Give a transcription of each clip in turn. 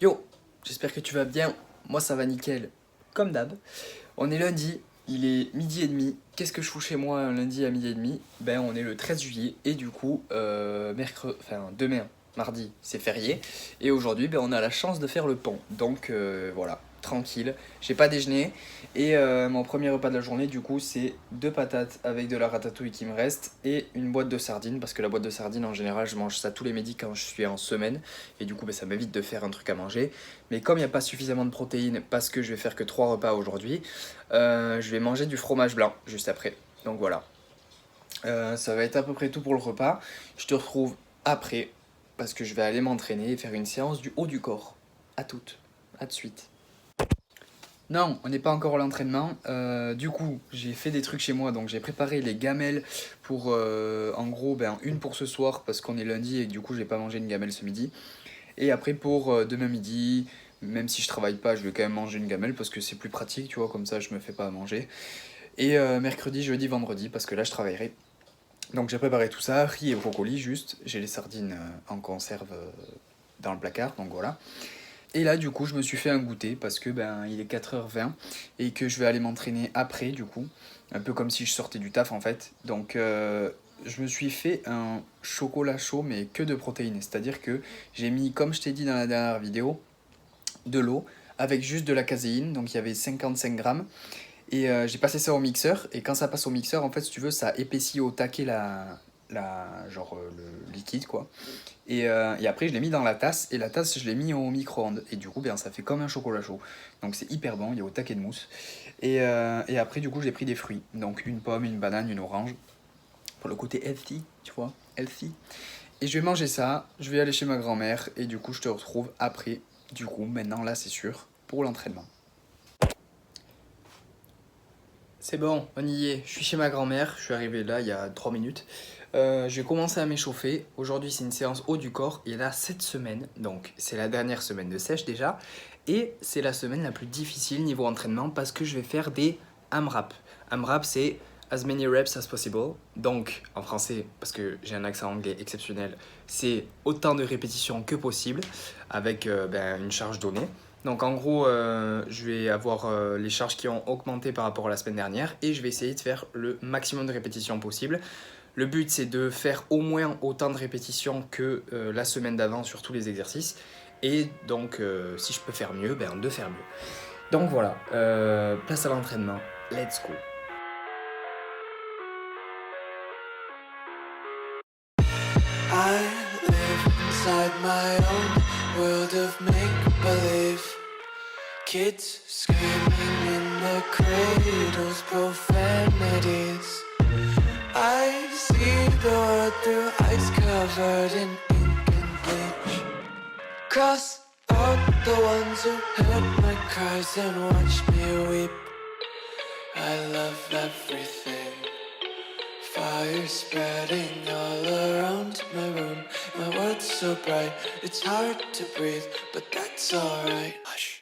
Yo, j'espère que tu vas bien. Moi ça va nickel, comme d'hab. On est lundi, il est midi et demi. Qu'est-ce que je fous chez moi un lundi à midi et demi? Ben on est le 13 juillet et du coup demain, mardi, c'est férié. Et aujourd'hui ben on a la chance de faire le pont. Donc voilà, tranquille. J'ai pas déjeuné et mon premier repas de la journée du coup c'est deux patates avec de la ratatouille qui me reste et une boîte de sardines parce que la boîte de sardines en général je mange ça tous les midis quand je suis en semaine et du coup ben, ça m'évite de faire un truc à manger. Mais comme il n'y a pas suffisamment de protéines parce que je vais faire que 3 repas aujourd'hui, je vais manger du fromage blanc juste après. Donc voilà. Ça va être à peu près tout pour le repas. Je te retrouve après parce que je vais aller m'entraîner et faire une séance du haut du corps. À toutes. À de suite. Non, on n'est pas encore à l'entraînement. Du coup, j'ai fait des trucs chez moi. Donc j'ai préparé les gamelles pour en gros une pour ce soir parce qu'on est lundi et que du coup j'ai pas mangé une gamelle ce midi. Et après pour demain midi, même si je travaille pas, je vais quand même manger une gamelle parce que c'est plus pratique, tu vois, comme ça je me fais pas à manger. Et mercredi, jeudi, vendredi, parce que là je travaillerai. Donc j'ai préparé tout ça, riz et brocoli juste. J'ai les sardines en conserve dans le placard, donc voilà. Et là du coup je me suis fait un goûter parce que il est 4h20 et que je vais aller m'entraîner après du coup. Un peu comme si je sortais du taf en fait. Donc je me suis fait un chocolat chaud mais que de protéines. C'est-à-dire que j'ai mis, comme je t'ai dit dans la dernière vidéo, de l'eau avec juste de la caséine. Donc il y avait 55 grammes. Et j'ai passé ça au mixeur. Et quand ça passe au mixeur, en fait si tu veux, ça épaissit au taquet le liquide quoi. Et après, je l'ai mis dans la tasse, et la tasse, je l'ai mis au micro-ondes. Et du coup, ça fait comme un chocolat chaud. Donc c'est hyper bon, il y a au taquet de mousse. Et après, du coup, j'ai pris des fruits. Donc une pomme, une banane, une orange. Pour le côté healthy, tu vois, healthy. Et je vais manger ça, je vais aller chez ma grand-mère, et du coup, je te retrouve après. Du coup, maintenant, là, c'est sûr, pour l'entraînement. C'est bon, on y est. Je suis chez ma grand-mère, je suis arrivé là il y a 3 minutes. Je vais commencer à m'échauffer. Aujourd'hui, c'est une séance haut du corps. Et là, cette semaine, donc c'est la dernière semaine de sèche déjà. Et c'est la semaine la plus difficile niveau entraînement parce que je vais faire des AMRAP. AMRAP, c'est as many reps as possible. Donc, en français, parce que j'ai un accent anglais exceptionnel, c'est autant de répétitions que possible avec une charge donnée. Donc en gros, je vais avoir les charges qui ont augmenté par rapport à la semaine dernière et je vais essayer de faire le maximum de répétitions possible. Le but c'est de faire au moins autant de répétitions que la semaine d'avant sur tous les exercices. Et donc si je peux faire mieux, de faire mieux. Donc voilà, place à l'entraînement, let's go. I live inside my own world of make-believe. Kids screaming in their cradles, profanities. I see the world through ice covered in ink and bleach. Cross out the ones who heard my cries and watched me weep. I love everything. Fire spreading all around my room. My world's so bright, it's hard to breathe, but that's alright. Hush.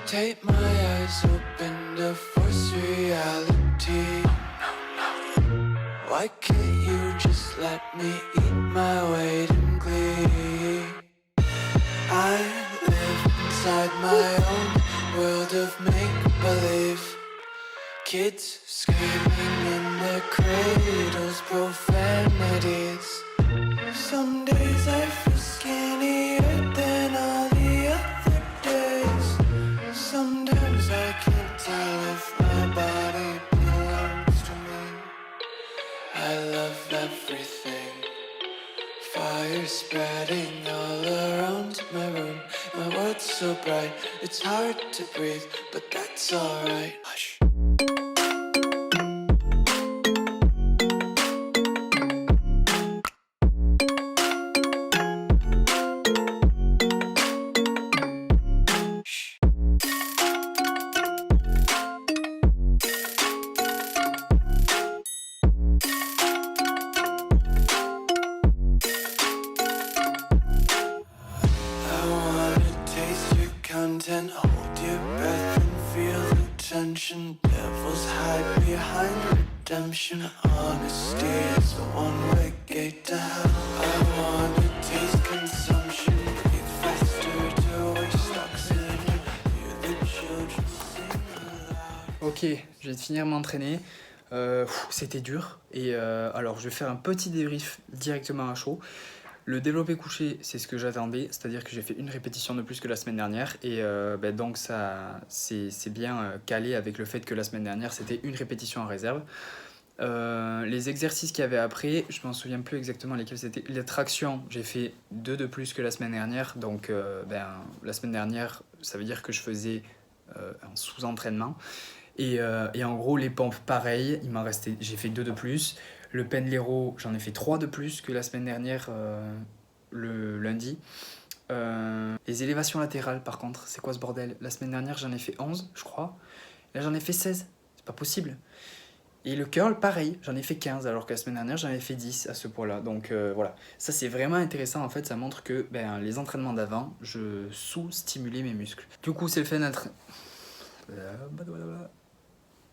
Take my eyes open to force reality. Why can't you just let me eat my weight in glee? I live inside my own world of make-believe. Kids screaming in their cradles, profanities. Some days I feel skinnier than all the other days. Sometimes I can't tell if my body belongs to me. I love everything. Fire spreading all around my room. My world's so bright, it's hard to breathe, but that's alright. Hush. mention. Devils hide behind redemption. Honesty is the one-way gate to hell. I wanna taste consumption. Breathe faster to waste oxygen. Hear the children sing aloud. Ok, je viens de finir m'entraîner. C'était dur. Et alors, je vais faire un petit débrief directement à chaud. Le développé couché, c'est ce que j'attendais, c'est-à-dire que j'ai fait une répétition de plus que la semaine dernière et donc ça c'est bien calé avec le fait que la semaine dernière c'était une répétition en réserve. Les exercices qu'il y avait après, je m'en souviens plus exactement lesquels c'était. Les tractions, j'ai fait 2 de plus que la semaine dernière, donc la semaine dernière ça veut dire que je faisais un sous-entraînement. Et en gros, les pompes, pareil, j'ai fait 2 de plus. Le pendlero, j'en ai fait 3 de plus que la semaine dernière, le lundi. Les élévations latérales, par contre, c'est quoi ce bordel? La semaine dernière, j'en ai fait 11, je crois. Là, j'en ai fait 16. C'est pas possible. Et le curl, pareil, j'en ai fait 15, alors que la semaine dernière, j'en ai fait 10 à ce poids-là. Donc voilà, ça c'est vraiment intéressant en fait, ça montre que les entraînements d'avant, je sous-stimulais mes muscles. Du coup, c'est le fait d'entraînement.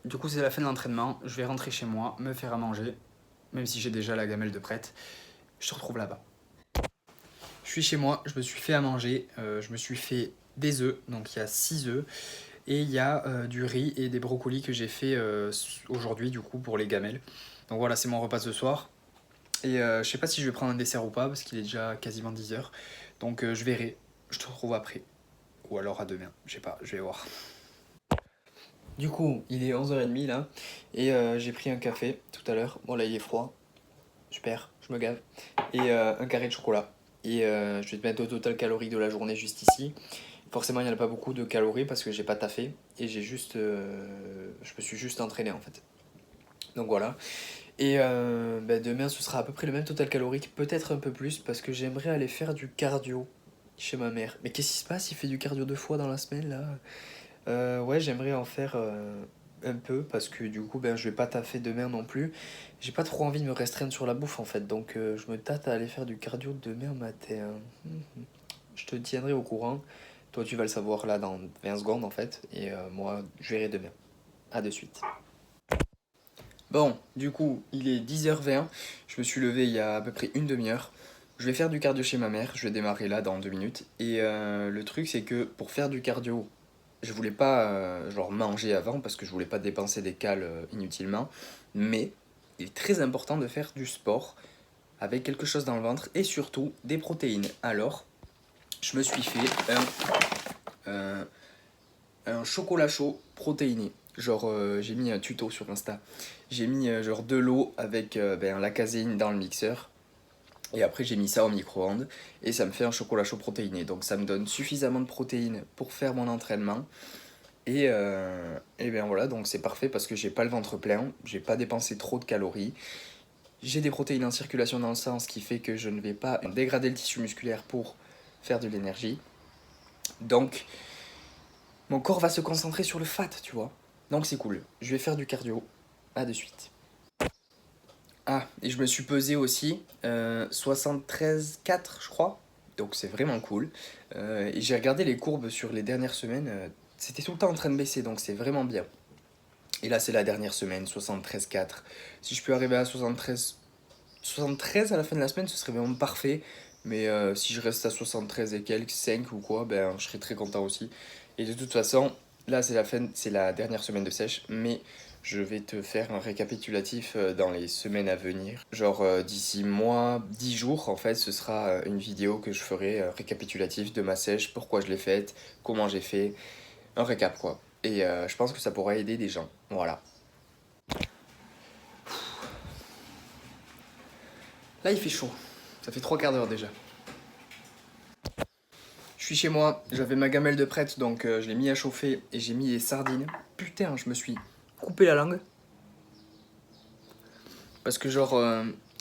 Du coup, c'est la fin de l'entraînement, je vais rentrer chez moi, me faire à manger, même si j'ai déjà la gamelle de prête. Je te retrouve là-bas. Je suis chez moi, je me suis fait à manger, je me suis fait des œufs, donc il y a 6 œufs, et il y a du riz et des brocolis que j'ai fait aujourd'hui du coup pour les gamelles. Donc voilà, c'est mon repas ce soir. Et je sais pas si je vais prendre un dessert ou pas, parce qu'il est déjà quasiment 10h. Donc je verrai, je te retrouve après. Ou alors à demain, je sais pas, je vais voir. Du coup, il est 11h30 là, et j'ai pris un café tout à l'heure. Bon là il est froid, super, je me gave. Et un carré de chocolat. Et je vais te mettre au total calorique de la journée juste ici. Forcément il n'y en a pas beaucoup de calories parce que j'ai pas taffé. Et je me suis juste entraîné en fait. Donc voilà. Et demain ce sera à peu près le même total calorique, peut-être un peu plus, parce que j'aimerais aller faire du cardio chez ma mère. Mais qu'est-ce qui se passe? Il fait du cardio 2 fois dans la semaine là? Ouais, j'aimerais en faire un peu parce que du coup, je vais pas taffer demain non plus. J'ai pas trop envie de me restreindre sur la bouffe en fait, donc je me tâte à aller faire du cardio demain matin. Je te tiendrai au courant. Toi, tu vas le savoir là dans 20 secondes en fait, et moi, je verrai demain. À de suite. Bon, du coup, il est 10h20. Je me suis levé il y a à peu près une demi-heure. Je vais faire du cardio chez ma mère. Je vais démarrer là dans 2 minutes. Et le truc, c'est que pour faire du cardio, je voulais pas manger avant parce que je voulais pas dépenser des cales inutilement. Mais il est très important de faire du sport avec quelque chose dans le ventre et surtout des protéines. Alors, je me suis fait un chocolat chaud protéiné. J'ai mis un tuto sur Insta. J'ai mis de l'eau avec la caséine dans le mixeur. Et après j'ai mis ça au micro-ondes et ça me fait un chocolat chaud protéiné. Donc ça me donne suffisamment de protéines pour faire mon entraînement. Et bien voilà, donc c'est parfait parce que j'ai pas le ventre plein, j'ai pas dépensé trop de calories. J'ai des protéines en circulation dans le sang, ce qui fait que je ne vais pas dégrader le tissu musculaire pour faire de l'énergie. Donc mon corps va se concentrer sur le fat, tu vois. Donc c'est cool. Je vais faire du cardio. À de suite. Ah, et je me suis pesé aussi, 73,4 je crois, donc c'est vraiment cool. Et j'ai regardé les courbes sur les dernières semaines, c'était tout le temps en train de baisser, donc c'est vraiment bien. Et là c'est la dernière semaine, 73,4. Si je peux arriver à 73 à la fin de la semaine, ce serait vraiment parfait. Mais si je reste à 73 et quelques, 5 ou quoi, je serais très content aussi. Et de toute façon, là c'est la dernière semaine de sèche, mais je vais te faire un récapitulatif dans les semaines à venir. D'ici 10 jours, en fait, ce sera une vidéo que je ferai récapitulatif de ma sèche, pourquoi je l'ai faite, comment j'ai fait, un récap quoi. Et je pense que ça pourra aider des gens. Voilà. Là, il fait chaud. Ça fait 3 quarts d'heure déjà. Je suis chez moi, j'avais ma gamelle de prête, donc je l'ai mis à chauffer et j'ai mis les sardines. Putain, je me suis coupé la langue. Parce que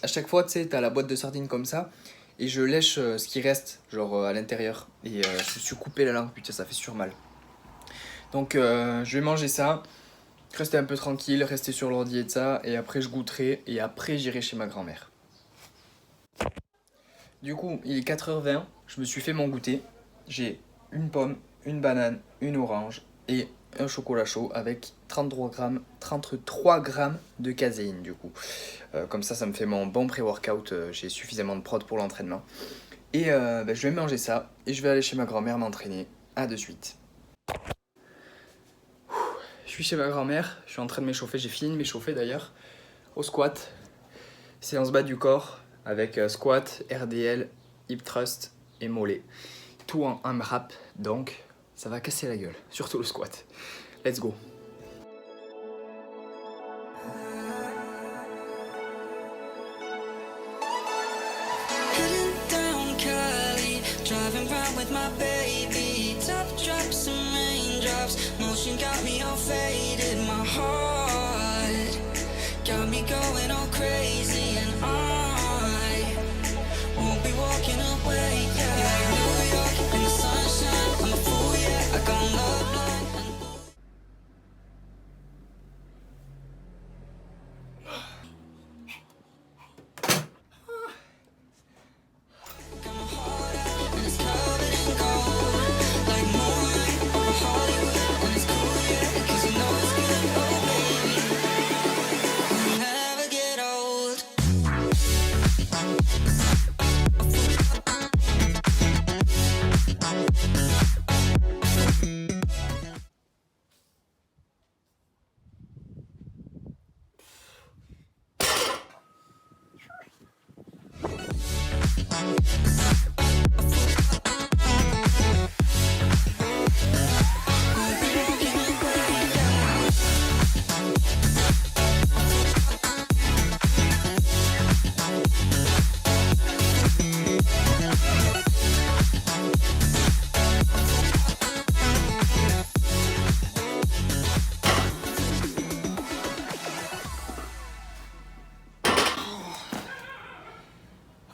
à chaque fois, tu sais, t'as la boîte de sardines comme ça, et je lèche ce qui reste, à l'intérieur. Et je me suis coupé la langue, putain, ça fait sur mal. Donc je vais manger ça, rester un peu tranquille, rester sur l'ordi et de ça, et après je goûterai, et après j'irai chez ma grand-mère. Du coup, il est 4h20, je me suis fait mon goûter. J'ai une pomme, une banane, une orange et un chocolat chaud avec 33 grammes de caséine du coup. Comme ça me fait mon bon pré-workout, j'ai suffisamment de prod pour l'entraînement. Et je vais manger ça et je vais aller chez ma grand-mère m'entraîner. À de suite. Je suis chez ma grand-mère, je suis en train de m'échauffer, j'ai fini de m'échauffer d'ailleurs, au squat. Séance bas du corps avec squat, RDL, hip thrust et mollet. Tout en AMRAP, donc ça va casser la gueule, surtout le squat. Let's go. Driving round with my baby, top drops and raindrops, motion got me all faded, my heart got me going all crazy, and I won't be walking away, yeah. New York in the sunshine, I'm a fool, yeah, I got love blind and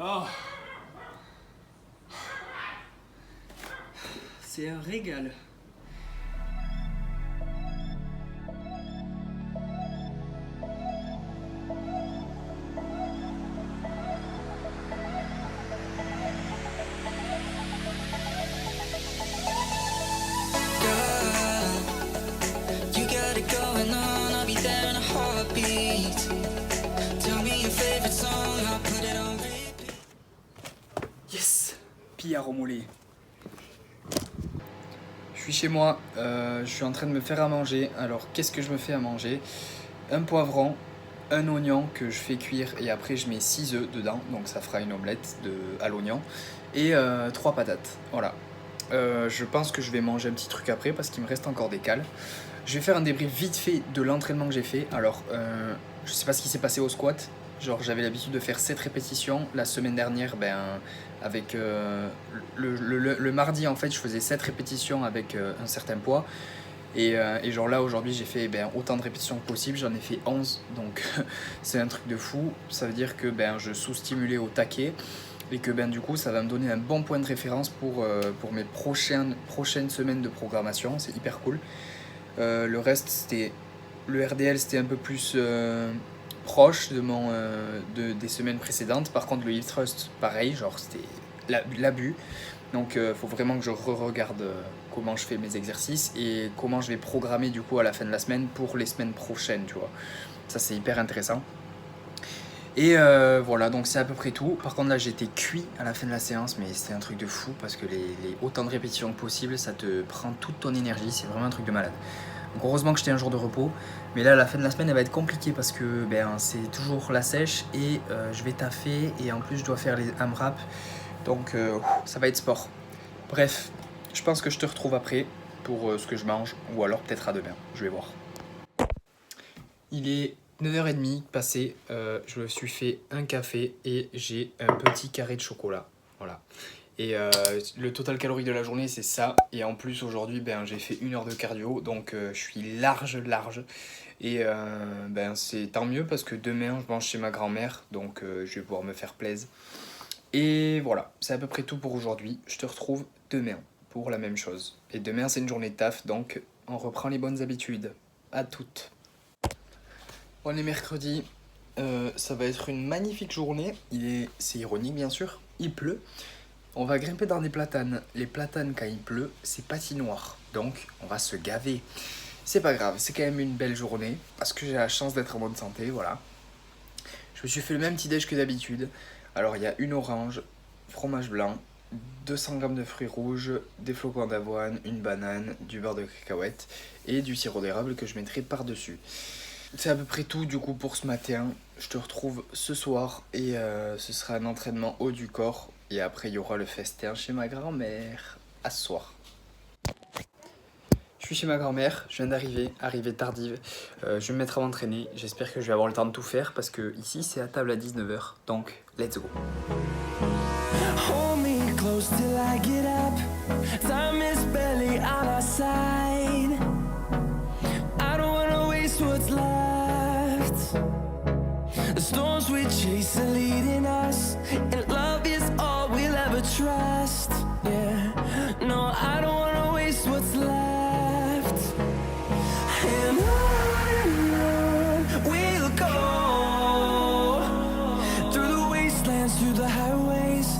Oh. C'est un régal. you got it going on, I'll be there in a heartbeat. Tell me your favorite song, I'll put it on repeat. Yes, pillard au mollet. Je suis chez moi, je suis en train de me faire à manger. Alors qu'est-ce que je me fais à manger? Un poivron, un oignon que je fais cuire et après je mets 6 œufs dedans, donc ça fera une omelette à l'oignon, et 3 patates. Voilà. Je pense que je vais manger un petit truc après parce qu'il me reste encore des cales. Je vais faire un débrief vite fait de l'entraînement que j'ai fait. Alors, je sais pas ce qui s'est passé au squat. Genre, j'avais l'habitude de faire 7 répétitions. La semaine dernière, avec le mardi, en fait, je faisais 7 répétitions avec un certain poids. Et genre là, aujourd'hui, j'ai fait autant de répétitions que possible. J'en ai fait 11. Donc, c'est un truc de fou. Ça veut dire que je sous-stimulais au taquet. Et que du coup, ça va me donner un bon point de référence pour mes prochaines semaines de programmation. C'est hyper cool. Le reste, le RDL, c'était un peu plus proche des semaines précédentes. Par contre, le hip thrust, pareil, genre c'était l'abus. Donc, faut vraiment que je re-regarde comment je fais mes exercices et comment je vais programmer du coup à la fin de la semaine pour les semaines prochaines, tu vois. Ça, c'est hyper intéressant. Et voilà, donc c'est à peu près tout. Par contre là j'étais cuit à la fin de la séance, mais c'était un truc de fou parce que les autant de répétitions que possible, ça te prend toute ton énergie, c'est vraiment un truc de malade. Donc heureusement que j'étais un jour de repos, mais là la fin de la semaine elle va être compliquée parce que c'est toujours la sèche et je vais taffer et en plus je dois faire les AMRAP, donc ça va être sport. Bref, je pense que je te retrouve après pour ce que je mange, ou alors peut-être à demain, je vais voir. Il est 9h30 passé, je me suis fait un café et j'ai un petit carré de chocolat. Voilà. Et le total calorie de la journée c'est ça. Et en plus aujourd'hui j'ai fait 1 heure de cardio, donc je suis large. Et c'est tant mieux parce que demain je mange chez ma grand-mère, donc je vais pouvoir me faire plaisir. Et voilà, c'est à peu près tout pour aujourd'hui. Je te retrouve demain pour la même chose. Et demain c'est une journée de taf, donc on reprend les bonnes habitudes. À toutes. On est mercredi, ça va être une magnifique journée, c'est ironique bien sûr, il pleut. On va grimper dans des platanes. Les platanes quand il pleut, c'est patinoire, donc on va se gaver. c'est pas grave, c'est quand même une belle journée, parce que j'ai la chance d'être en bonne santé, voilà. Je me suis fait le même petit déj que d'habitude. Alors il y a une orange, fromage blanc, 200 g de fruits rouges, des flocons d'avoine, une banane, du beurre de cacahuète et du sirop d'érable que je mettrai par-dessus. C'est à peu près tout du coup pour ce matin. Je te retrouve ce soir et ce sera un entraînement haut du corps. Et après il y aura le festin chez ma grand-mère à ce soir. Je suis chez ma grand-mère, je viens d'arriver, arrivée tardive. Je vais me mettre à m'entraîner. J'espère que je vais avoir le temps de tout faire parce que ici c'est à table à 19h. Donc let's go. Hold me close till I get up. Time is barely on our side. I don't wanna waste what's left. The storms we chase are leading us, and love is all we'll ever trust. Yeah, no, I don't wanna waste what's left. And on we'll go, through the wastelands, through the highways,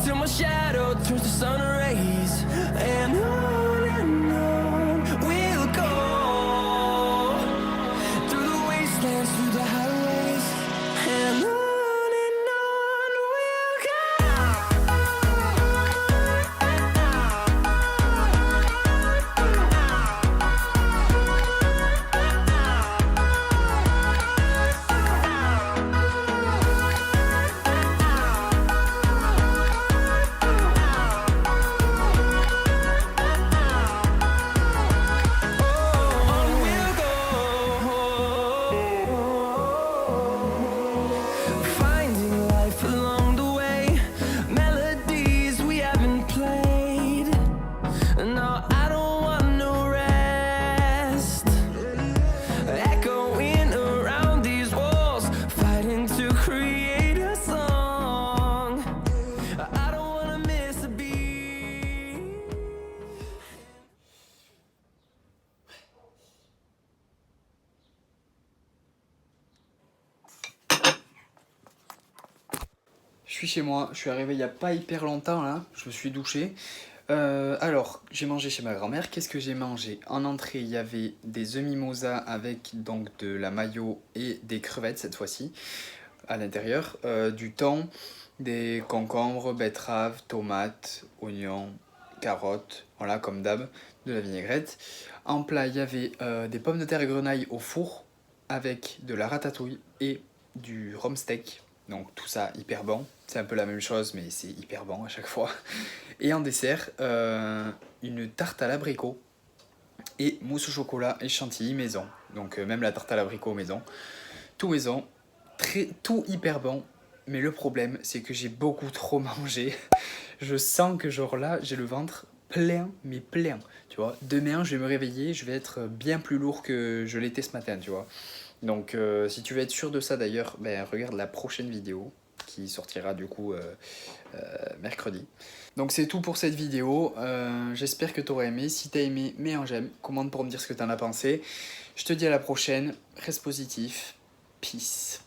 till my shadow turns to sun rays. And on we'll go, through the wastelands, through the highways. And on we'll go. Finding life along the way, melodies we haven't played. No, I don't want no rest. Echoing around these walls, fighting to create a song. I don't wanna miss a beat. Je suis chez moi, je suis arrivé il y a pas hyper longtemps là, je me suis douché. Alors, j'ai mangé chez ma grand-mère. Qu'est-ce que j'ai mangé? En entrée, il y avait des œufs mimosa avec donc de la mayo et des crevettes cette fois-ci à l'intérieur, du thon, des concombres, betteraves, tomates, oignons, carottes, voilà comme d'hab, de la vinaigrette. En plat, il y avait des pommes de terre et grenaille au four avec de la ratatouille et du rhum steak. Donc tout ça hyper bon, c'est un peu la même chose mais c'est hyper bon à chaque fois. Et en dessert, une tarte à l'abricot et mousse au chocolat et chantilly maison. Donc même la tarte à l'abricot maison, tout maison, tout hyper bon. Mais le problème c'est que j'ai beaucoup trop mangé. Je sens que genre là j'ai le ventre plein, mais plein, tu vois. Demain je vais me réveiller, je vais être bien plus lourd que je l'étais ce matin, tu vois. Donc si tu veux être sûr de ça d'ailleurs, ben, regarde la prochaine vidéo qui sortira du coup mercredi. Donc c'est tout pour cette vidéo, j'espère que tu auras aimé. Si tu as aimé, mets un j'aime, commente pour me dire ce que tu en as pensé. Je te dis à la prochaine, reste positif, peace.